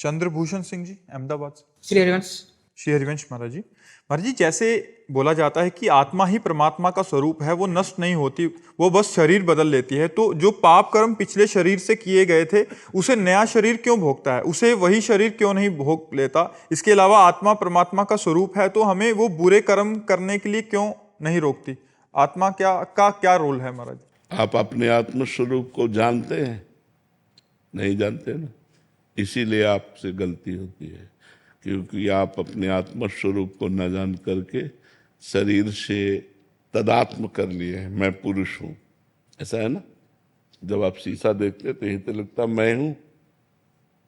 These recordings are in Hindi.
चंद्रभूषण सिंह जी, अहमदाबाद से। श्री हरिवंश। श्री हरिवंश महाराज जी। महाराज जी, जैसे बोला जाता है कि आत्मा ही परमात्मा का स्वरूप है, वो नष्ट नहीं होती, वो बस शरीर बदल लेती है। तो जो पाप कर्म पिछले शरीर से किए गए थे, उसे नया शरीर क्यों भोगता है? उसे वही शरीर क्यों नहीं भोग लेता? इसके अलावा आत्मा परमात्मा का स्वरूप है, तो हमें वो बुरे कर्म करने के लिए क्यों नहीं रोकती? आत्मा क्या रोल है महाराज? आप अपने आत्म स्वरूप को जानते हैं? नहीं जानते ना, इसीलिए आपसे गलती होती है, क्योंकि आप अपने आत्म स्वरूप को न जान करके शरीर से तदात्म कर लिए हैं, मैं पुरुष हूँ। ऐसा है ना, जब आप शीशा देखते तो यही तो लगता मैं हूँ,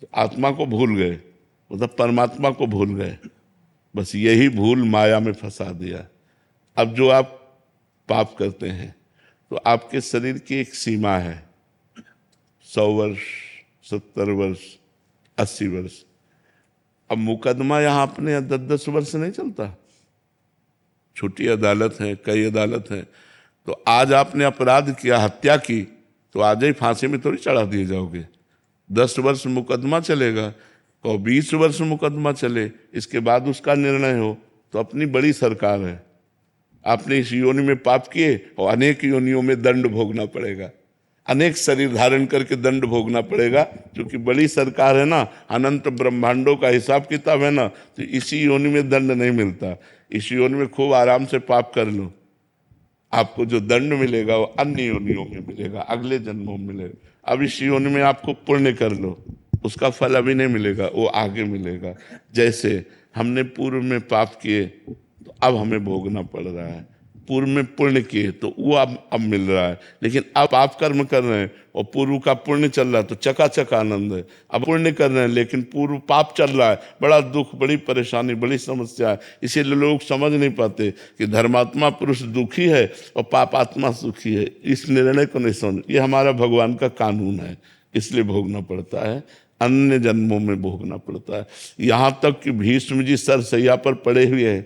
तो आत्मा को भूल गए, मतलब परमात्मा को भूल गए। बस यही भूल माया में फंसा दिया। अब जो आप पाप करते हैं तो आपके शरीर की एक सीमा है, 100 वर्ष, 70 वर्ष, 80 वर्ष। अब मुकदमा यहाँ अपने 10-10 वर्ष नहीं चलता। छोटी अदालत है, कई अदालत है। तो आज आपने अपराध किया, हत्या की, तो आज ही फांसी में थोड़ी चढ़ा दिए जाओगे। 10 वर्ष मुकदमा चलेगा और 20 वर्ष मुकदमा चले, इसके बाद उसका निर्णय हो। तो अपनी बड़ी सरकार है, आपने इस योनि में पाप किए और अनेक योनियों में दंड भोगना पड़ेगा, अनेक शरीर धारण करके दंड भोगना पड़ेगा। क्योंकि बड़ी सरकार है ना, अनंत ब्रह्मांडों का हिसाब किताब है ना, तो इसी योनि में दंड नहीं मिलता। इस योनि में खूब आराम से पाप कर लो, आपको जो दंड मिलेगा वो अन्य योनियों में मिलेगा, अगले जन्मों में मिलेगा। अब इस योनि में आपको पुण्य कर लो, उसका फल अभी नहीं मिलेगा, वो आगे मिलेगा। जैसे हमने पूर्व में पाप किए तो अब हमें भोगना पड़ रहा है, पूर्व में पुण्य किए तो वो अब मिल रहा है। लेकिन अब आप कर्म कर रहे हैं और पूर्व का पुण्य चल रहा है तो चकाचक आनंद है। अब पुण्य कर रहे हैं लेकिन पूर्व पाप चल रहा है, बड़ा दुख, बड़ी परेशानी, बड़ी समस्या है। इसीलिए लोग समझ नहीं पाते कि धर्मात्मा पुरुष दुखी है और पापात्मा सुखी है। इस निर्णय को नहीं समझ, ये हमारा भगवान का कानून है, इसलिए भोगना पड़ता है, अन्य जन्मों में भोगना पड़ता है। यहाँ तक कि भीष्म जी सरसैया पर पड़े हुए हैं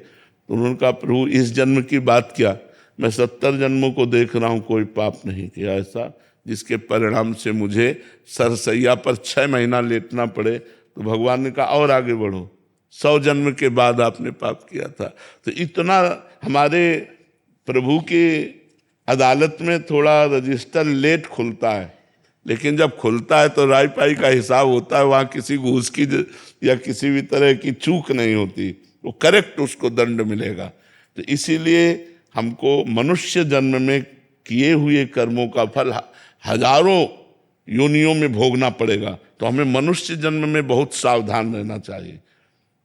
तो उन्होंने कहा, प्रभु इस जन्म की बात क्या, मैं 70 जन्मों को देख रहा हूँ, कोई पाप नहीं किया ऐसा जिसके परिणाम से मुझे सरसैया पर 6 महीना लेटना पड़े। तो भगवान ने कहा और आगे बढ़ो, 100 जन्म के बाद आपने पाप किया था। तो इतना हमारे प्रभु की अदालत में थोड़ा रजिस्टर लेट खुलता है, लेकिन जब खुलता है तो राय पाई का हिसाब होता है। वहाँ किसी घूस की या किसी भी तरह की चूक नहीं होती, वो करेक्ट उसको दंड मिलेगा। तो इसीलिए हमको मनुष्य जन्म में किए हुए कर्मों का फल हजारों योनियों में भोगना पड़ेगा। तो हमें मनुष्य जन्म में बहुत सावधान रहना चाहिए।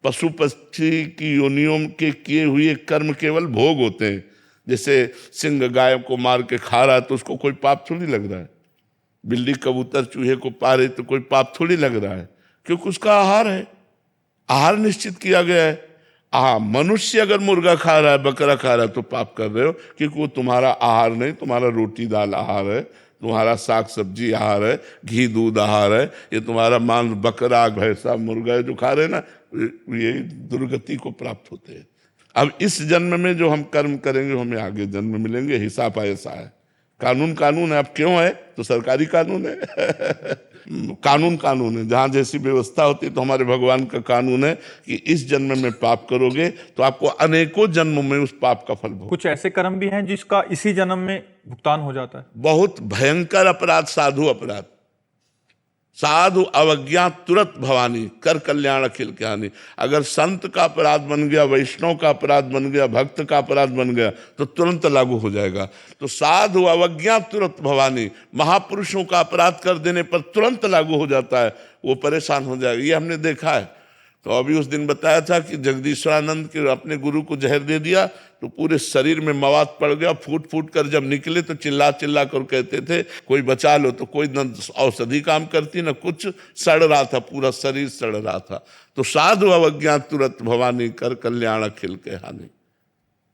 पशु पक्षी की योनियों के किए हुए कर्म केवल भोग होते हैं। जैसे सिंह गाय को मार के खा रहा है तो उसको कोई पाप थोड़ी लग रहा है, बिल्ली कबूतर चूहे को पा रही तो कोई पाप थोड़ी लग रहा है, क्योंकि उसका आहार है, आहार निश्चित किया गया है। मनुष्य अगर मुर्गा खा रहा है, बकरा खा रहा है तो पाप कर रहे हो, क्योंकि वो तुम्हारा आहार नहीं, तुम्हारा रोटी दाल आहार है, तुम्हारा साग सब्जी आहार है, घी दूध आहार है। ये तुम्हारा मांस बकरा भैंसा मुर्गा जो खा रहे हैं ना, ये दुर्गति को प्राप्त होते हैं। अब इस जन्म में जो हम कर्म करेंगे हमें आगे जन्म मिलेंगे, हिसाब ऐसा है। कानून कानून है, अब क्यों है तो सरकारी कानून है कानून है, जहाँ जैसी व्यवस्था होती है। तो हमारे भगवान का कानून है कि इस जन्म में पाप करोगे तो आपको अनेकों जन्मों में उस पाप का फल भोग। कुछ ऐसे कर्म भी हैं जिसका इसी जन्म में भुगतान हो जाता है। बहुत भयंकर अपराध, साधु अपराध, साधु अवज्ञा तुरंत भवानी, कर कल्याण अखिल कहानी। अगर संत का अपराध बन गया, वैष्णव का अपराध बन गया, भक्त का अपराध बन गया तो तुरंत लागू हो जाएगा। तो साधु अवज्ञा तुरंत भवानी, महापुरुषों का अपराध कर देने पर तुरंत लागू हो जाता है, वो परेशान हो जाएगा। ये हमने देखा है। तो अभी उस दिन बताया था कि जगदीश्वरानंद के अपने गुरु को जहर दे दिया तो पूरे शरीर में मवाद पड़ गया, फूट फूट कर जब निकले तो चिल्ला चिल्ला कर कहते थे कोई बचा लो। तो कोई न औषधि काम करती न कुछ, सड़ रहा था, पूरा शरीर सड़ रहा था। तो साधु अवज्ञा तुरंत भवानी, कर कल्याण अखिल के हानि।